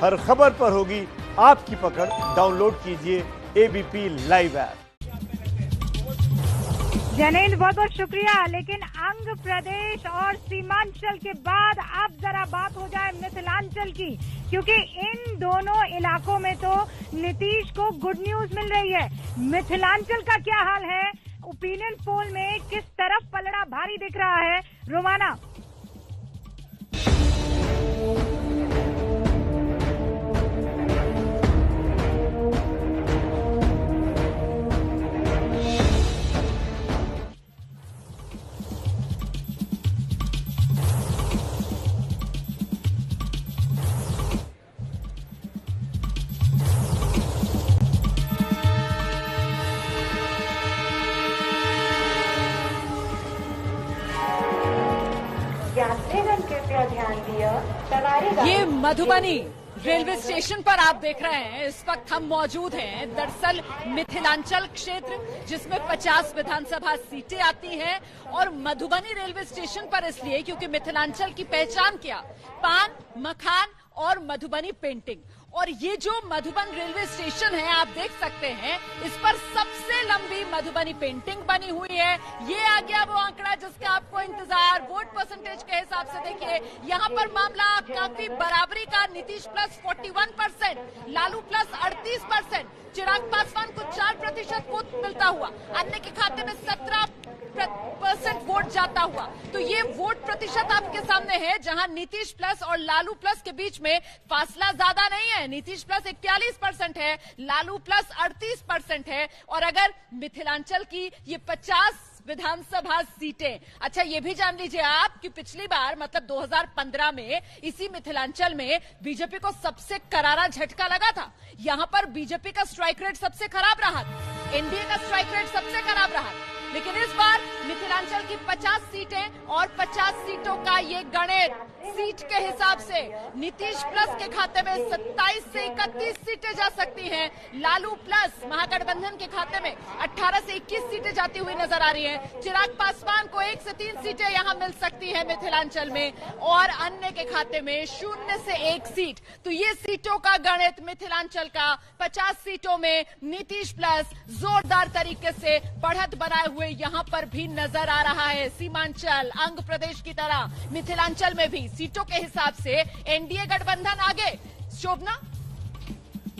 हर खबर पर होगी आपकी पकड़। डाउनलोड कीजिए एबीपी लाइव ऐप। जनेंद्र, बहुत बहुत शुक्रिया। लेकिन अंग प्रदेश और सीमांचल के बाद अब जरा बात हो जाए मिथिलांचल की, क्योंकि इन दोनों इलाकों में तो नीतीश को गुड न्यूज मिल रही है। मिथिलांचल का क्या हाल है? ओपिनियन पोल में किस तरफ पलड़ा भारी दिख रहा है? रोमाना। ये मधुबनी रेलवे स्टेशन पर आप देख रहे हैं, इस वक्त हम मौजूद हैं। दरअसल मिथिलांचल क्षेत्र जिसमें 50 विधानसभा सीटें आती हैं, और मधुबनी रेलवे स्टेशन पर इसलिए क्योंकि मिथिलांचल की पहचान क्या? पान, मखान और मधुबनी पेंटिंग। और ये जो मधुबन रेलवे स्टेशन है आप देख सकते हैं, इस पर सबसे लंबी मधुबनी पेंटिंग बनी हुई है। ये आ गया वो आंकड़ा जिसका आपको इंतजार। वोट परसेंटेज के हिसाब से देखिए, यहाँ पर मामला काफी बराबरी का। नीतीश प्लस 41%, लालू प्लस 38%, चिराग पासवान को 4% वोट मिलता हुआ, अन्य के खाते में 17% वोट जाता हुआ। तो ये वोट प्रतिशत आपके सामने है, जहां नीतीश प्लस और लालू प्लस के बीच में फासला ज्यादा नहीं है। नीतीश प्लस 41% है, लालू प्लस 38% है। और अगर मिथिलांचल की ये 50 विधानसभा सीटें, अच्छा ये भी जान लीजिए आप कि पिछली बार मतलब 2015 में इसी मिथिलांचल में बीजेपी को सबसे करारा झटका लगा था। यहां पर बीजेपी का स्ट्राइक रेट सबसे खराब रहा, एनडीए का स्ट्राइक रेट सबसे खराब रहा। लेकिन इस बार मिथिलांचल की 50 सीटें और 50 सीटों का ये गणित, सीट के हिसाब से नीतीश प्लस के खाते में 27 से 31 सीटें जा सकती हैं। लालू प्लस महागठबंधन के खाते में 18 से 21 सीटें जाती हुई नजर आ रही हैं। चिराग पासवान को 1 से 3 सीटें यहां मिल सकती है मिथिलांचल में, और अन्य के खाते में 0 से 1 सीट। तो ये सीटों का गणित मिथिलांचल का 50 सीटों में नीतीश प्लस जोरदार तरीके से बढ़त बनाए हुए यहां पर भी नजर आ रहा है। सीमांचल अंग प्रदेश की तरह मिथिलांचल में भी सीटों के हिसाब से एनडीए गठबंधन आगे। शोभना,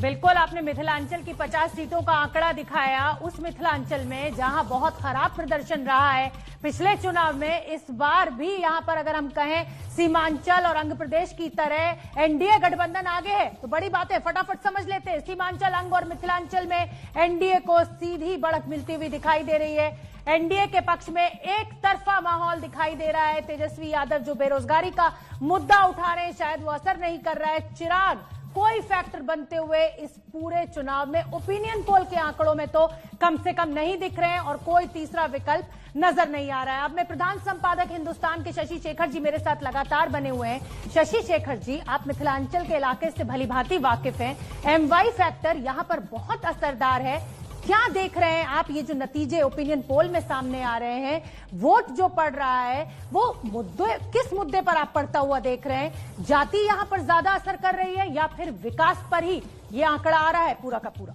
बिल्कुल, आपने मिथिलांचल की 50 सीटों का आंकड़ा दिखाया। उस मिथिलांचल में जहां बहुत खराब प्रदर्शन रहा है पिछले चुनाव में, इस बार भी यहां पर अगर हम कहें सीमांचल और अंग प्रदेश की तरह एनडीए गठबंधन आगे है, तो बड़ी बात है, फटाफट समझ लेते हैं। सीमांचल, अंग और मिथिलांचल में एनडीए को सीधी बढ़त मिलती हुई दिखाई दे रही है। एनडीए के पक्ष में एक तरफा माहौल दिखाई दे रहा है। तेजस्वी यादव जो बेरोजगारी का मुद्दा उठा रहे हैं, शायद वो असर नहीं कर रहा है। चिराग कोई फैक्टर बनते हुए इस पूरे चुनाव में ओपिनियन पोल के आंकड़ों में तो कम से कम नहीं दिख रहे हैं, और कोई तीसरा विकल्प नजर नहीं आ रहा है। अब मैं प्रधान संपादक हिंदुस्तान के शशि शेखर जी मेरे साथ लगातार बने हुए हैं। शशि शेखर जी, आप मिथिलांचल के इलाके से भलीभांति वाकिफ हैं। एमवाई फैक्टर यहां पर बहुत असरदार है। क्या देख रहे हैं आप? ये जो नतीजे ओपिनियन पोल में सामने आ रहे हैं, वोट जो पड़ रहा है वो किस मुद्दे पर आप पड़ता हुआ देख रहे हैं? जाति यहां पर ज्यादा असर कर रही है, या फिर विकास पर ही ये आंकड़ा आ रहा है पूरा का पूरा?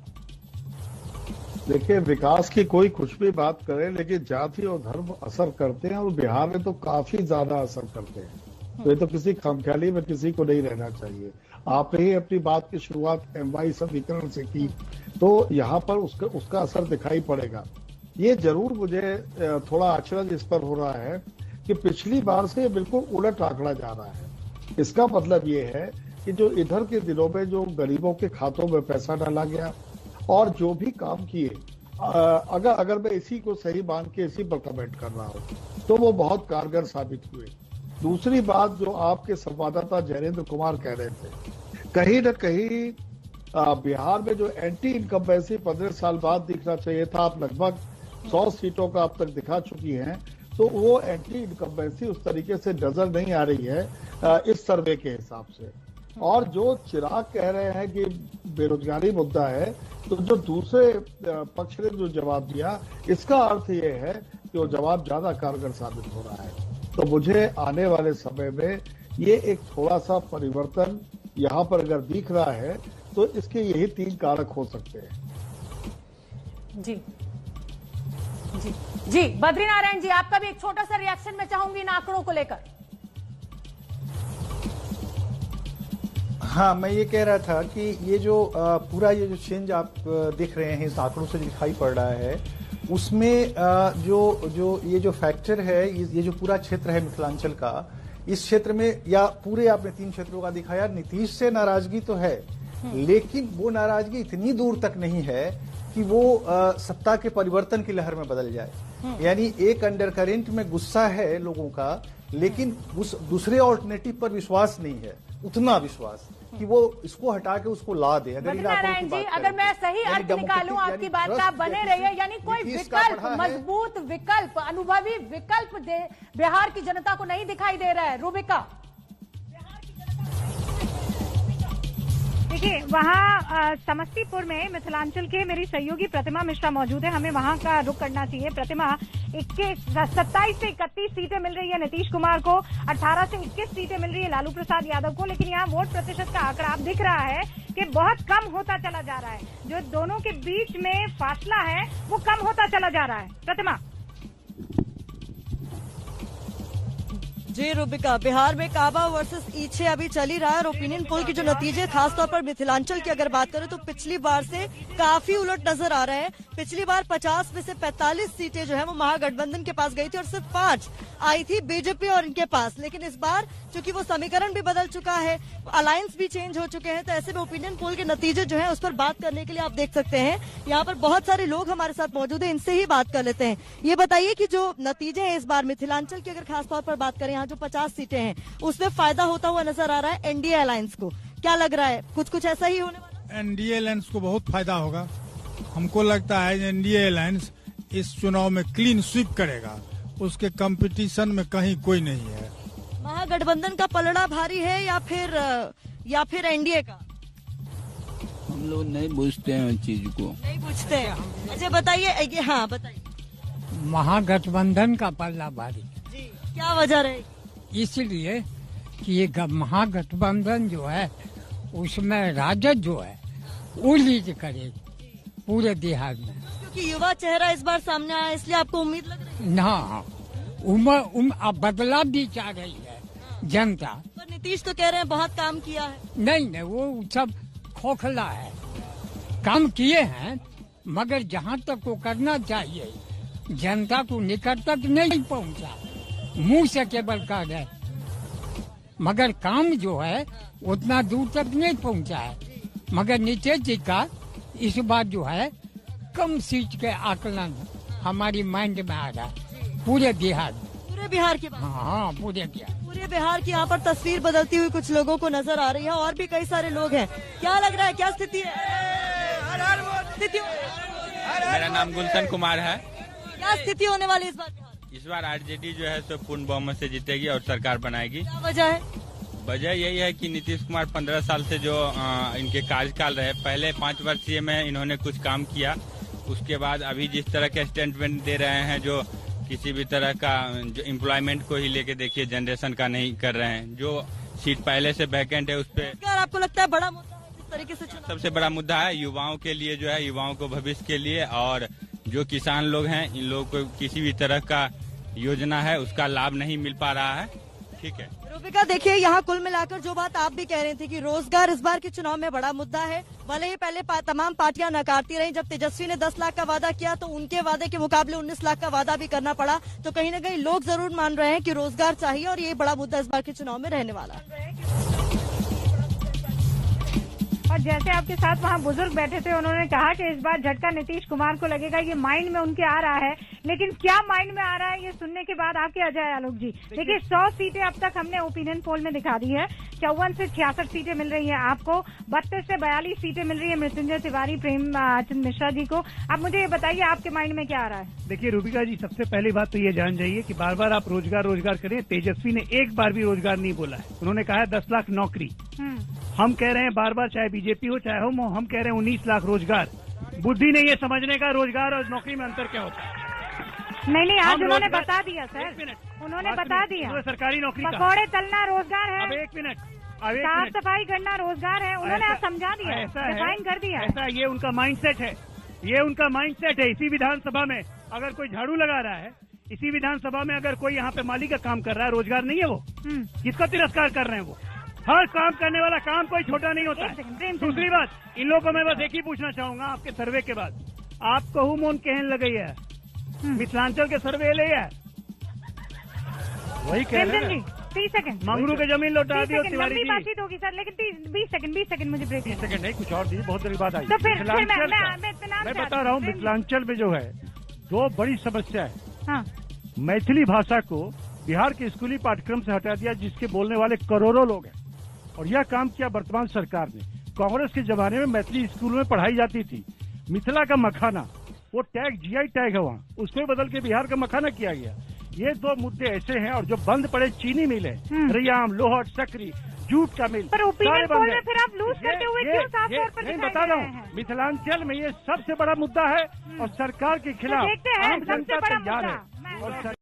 देखिए, विकास की कोई कुछ भी बात करे, लेकिन जाति और धर्म असर करते हैं, और बिहार में तो काफी ज्यादा असर करते हैं। तो ये तो किसी खामख्याली में किसी को नहीं रहना चाहिए। आपने ही अपनी बात की शुरुआत एमवाई समीकरण से की, तो यहाँ पर उसका असर दिखाई पड़ेगा। ये जरूर मुझे थोड़ा अचरज इस पर हो रहा है कि पिछली बार से बिल्कुल उलट आंकड़ा जा रहा है। इसका मतलब ये है कि जो इधर के दिनों में जो गरीबों के खातों में पैसा डाला गया और जो भी काम किए, अगर मैं इसी को सही मान के इसी पर कमेंट कर रहा हूँ, तो वो बहुत कारगर साबित हुए। दूसरी बात जो आपके संवाददाता जयेंद्र कुमार कह रहे थे, कहीं न कहीं बिहार में जो एंटी इनकम्बेंसी 15 साल बाद दिखना चाहिए था, आप लगभग 100 सीटों का अब तक दिखा चुकी हैं, तो वो एंटी इनकम्बेंसी उस तरीके से नजर नहीं आ रही है इस सर्वे के हिसाब से। और जो चिराग कह रहे हैं कि बेरोजगारी मुद्दा है, तो जो दूसरे पक्ष ने जो जवाब दिया, इसका अर्थ ये है कि वो जवाब ज्यादा कारगर साबित हो रहा है। तो मुझे आने वाले समय में ये एक थोड़ा सा परिवर्तन यहाँ पर अगर दिख रहा है तो इसके यही 3 कारक हो सकते हैं। जी जी जी, बद्रीनारायण जी, आपका भी एक छोटा सा रिएक्शन मैं चाहूंगी इन आंकड़ों को लेकर। हाँ, मैं ये कह रहा था कि ये जो पूरा ये जो चेंज आप देख रहे हैं इस आंकड़ों से दिखाई पड़ रहा है, उसमें जो ये जो फैक्टर है, ये जो पूरा क्षेत्र है मिथिलांचल का, इस क्षेत्र में या पूरे आपने 3 क्षेत्रों का दिखाया, नीतीश से नाराजगी तो है, लेकिन वो नाराजगी इतनी दूर तक नहीं है कि वो सत्ता के परिवर्तन की लहर में बदल जाए। यानी एक अंडरकरेंट में गुस्सा है लोगों का, लेकिन उस दूसरे ऑल्टरनेटिव पर विश्वास नहीं है, उतना विश्वास कि वो इसको हटा के उसको ला दे। बद्रीनारायण जी, अगर मैं सही अर्थ निकालूं आपकी बात का, आप बने रहिए, यानी कोई विकल्प, मजबूत विकल्प, अनुभवी विकल्प बिहार की जनता को नहीं दिखाई दे रहा है। रूबिका, देखिए, वहाँ समस्तीपुर में मिथिलांचल के मेरी सहयोगी प्रतिमा मिश्रा मौजूद है, हमें वहाँ का रुख करना चाहिए। प्रतिमा, 27 से 31 सीटें मिल रही है नीतीश कुमार को, 18 से 21 सीटें मिल रही है लालू प्रसाद यादव को, लेकिन यहाँ वोट प्रतिशत का आंकड़ा आप दिख रहा है कि बहुत कम होता चला जा रहा है। जो दोनों के बीच में फासला है वो कम होता चला जा रहा है। प्रतिमा जी, रूबिका, बिहार में काबा वर्सेस ईछे अभी चल ही रहा है और ओपिनियन पोल के जो नतीजे खासतौर पर मिथिलांचल की अगर बात करें तो पिछली बार से काफी उलट नजर आ रहे हैं। पिछली बार 50 में से 45 सीटें जो है वो महागठबंधन के पास गई थी और सिर्फ 5 आई थी बीजेपी और इनके पास। लेकिन इस बार चूंकि वो समीकरण भी बदल चुका है, अलायंस भी चेंज हो चुके हैं, तो ऐसे में ओपिनियन पोल के नतीजे जो है उस पर बात करने के लिए आप देख सकते हैं यहाँ पर बहुत सारे लोग हमारे साथ मौजूद है, इनसे ही बात कर लेते हैं। ये बताइए कि जो नतीजे हैं इस बार मिथिलांचल की अगर खासतौर पर बात करें, जो 50 सीटें हैं उसमें फायदा होता हुआ नजर आ रहा है एनडीए अलायंस को, क्या लग रहा है? कुछ ऐसा ही होने वाला है? एनडीए अलायंस को बहुत फायदा होगा। हमको लगता है एनडीए अलायंस इस चुनाव में क्लीन स्वीप करेगा, उसके कंपटीशन में कहीं कोई नहीं है। महागठबंधन का पलड़ा भारी है या फिर एनडीए का? हम लोग नहीं पूछते हैं उस चीज को, नहीं पूछते हैं। अच्छा बताइए, हाँ बताइए। महागठबंधन का पलड़ा भारी जी, क्या वजह रहेगी? इसलिए कि ये महागठबंधन जो है उसमें राजद जो है वो लीड करेगी पूरे बिहार में, क्योंकि युवा चेहरा इस बार सामने आया, इसलिए आपको उम्मीद लग रही है? ना, अब बदलाव भी चाह रही है जनता। पर नीतीश तो कह रहे हैं बहुत काम किया है। नहीं, वो सब खोखला है, काम किए हैं मगर जहाँ तक वो करना चाहिए जनता को निकट तक नहीं पहुँचा, मुंह से केवल कह रहे, मगर काम जो है उतना दूर तक नहीं पहुँचा है। मगर नीतीश जी का इस बार जो है कम सीट के आकलन हमारी माइंड में आ रहा है पूरे बिहार में। पूरे बिहार की बात? हाँ, पूरे बिहार की यहाँ पर तस्वीर बदलती हुई कुछ लोगों को नजर आ रही है और भी कई सारे लोग हैं। क्या लग रहा है, क्या स्थिति है? मेरा नाम गुलशन कुमार है। क्या स्थिति होने वाली इस बार? इस बार आरजेडी जो है सो पूर्ण बहुमत से जीतेगी और सरकार बनाएगी। क्या वजह है? वजह यही है कि नीतीश कुमार 15 साल से जो इनके कार्यकाल रहे, पहले 5 वर्षीय में इन्होंने कुछ काम किया, उसके बाद अभी जिस तरह के स्टेटमेंट दे रहे हैं जो किसी भी तरह का जो एम्प्लॉयमेंट को ही लेके देखिए जनरेशन का नहीं कर रहे हैं, जो सीट पहले से वैकेंट है उस पर। आपको लगता है बड़ा मुद्दा है इस तरीके से? सबसे बड़ा मुद्दा है युवाओं के लिए, जो है युवाओं को भविष्य के लिए, और जो किसान लोग हैं इन लोगों को किसी भी तरह का योजना है उसका लाभ नहीं मिल पा रहा है। ठीक है रूबिका, देखिए यहाँ कुल मिलाकर जो बात आप भी कह रहे थे कि रोजगार इस बार के चुनाव में बड़ा मुद्दा है। भले ही पहले तमाम पार्टियां नकारती रहीं, जब तेजस्वी ने 10 लाख का वादा किया तो उनके वादे के मुकाबले 19 लाख का वादा भी करना पड़ा, तो कहीं न कहीं लोग जरूर मान रहे हैं कि रोजगार चाहिए और ये बड़ा मुद्दा इस बार के चुनाव में रहने वाला है। और जैसे आपके साथ वहाँ बुजुर्ग बैठे थे, उन्होंने कहा कि इस बार झटका नीतीश कुमार को लगेगा, ये माइंड में उनके आ रहा है, लेकिन क्या माइंड में आ रहा है ये सुनने के बाद आपके अजय आलोक जी। देखिए 100 सीटें अब तक हमने ओपिनियन पोल में दिखा दी है, 54 से 66 सीटें मिल रही हैं आपको, 32 से 42 सीटें मिल रही है मृत्युंजय तिवारी, प्रेम चंद मिश्रा जी को। अब मुझे ये बताइए आपके माइंड में क्या आ रहा है? देखिए रूबिका जी, सबसे पहली बात तो ये जान जाइए कि बार बार आप रोजगार करें, तेजस्वी ने एक बार भी रोजगार नहीं बोला है। उन्होंने कहा है 10 लाख नौकरी, हम कह रहे हैं बार बार, चाहे बीजेपी हो चाहे हम कह रहे हैं 19 लाख रोजगार। बुद्धि नहीं है समझने का रोजगार और नौकरी में अंतर क्या होता है। नहीं, आज उन्होंने बता दिया सर, उन्होंने बता दिया सरकारी नौकरी पकौड़े तलना रोजगार है। अब एक मिनट, साफ सफाई करना रोजगार है, उन्होंने आप समझा दिया, डिफाइन कर दिया। ऐसा ये उनका माइंडसेट है, ये उनका माइंडसेट है। इसी विधानसभा में अगर कोई झाड़ू लगा रहा है, इसी विधानसभा में अगर कोई यहाँ पे माली का काम कर रहा है, रोजगार नहीं है वो, किसका तिरस्कार कर रहे हैं वो? हर काम करने वाला काम कोई छोटा नहीं होता है। दूसरी बात, इन लोगों को मैं बस एक ही पूछना चाहूंगा आपके सर्वे के बाद, आप कहूँ मोन कहन लगे है मिथिलांचल के सर्वे ले है वही कह रहे हैं। 30 सेकंड मंगरू के जमीन लौटा दियो तिवारी जी। बातचीत होगी सर, लेकिन 20 सेकंड मुझे ब्रेक। 20 सेकंड नहीं, कुछ और दीजिए, बहुत देर बाद आई। तो फिर मैं बता रहा हूँ, मिथिलांचल में जो है दो बड़ी समस्या है। हाँ। मैथिली भाषा को बिहार के स्कूली पाठ्यक्रम से हटा दिया, जिसके बोलने वाले करोड़ों लोग हैं, और यह काम किया वर्तमान सरकार ने। कांग्रेस के जमाने में मैथिली स्कूलों में पढ़ाई जाती थी। मिथिला का मखाना, वो टैग जीआई टैग है वहाँ, उसको बदल के बिहार का मखाना किया गया। ये दो मुद्दे ऐसे हैं, और जो बंद पड़े चीनी मिल है, रैयाम, लोहट, सकरी, जूट का मिल, पर ओपिनियन पोल में फिर आप लूज करते हुए क्यों साफ तौर पर नहीं बता रहा हूँ, मिथिलांचल में ये सबसे बड़ा मुद्दा है, और सरकार के खिलाफ आम जनता तैयार है।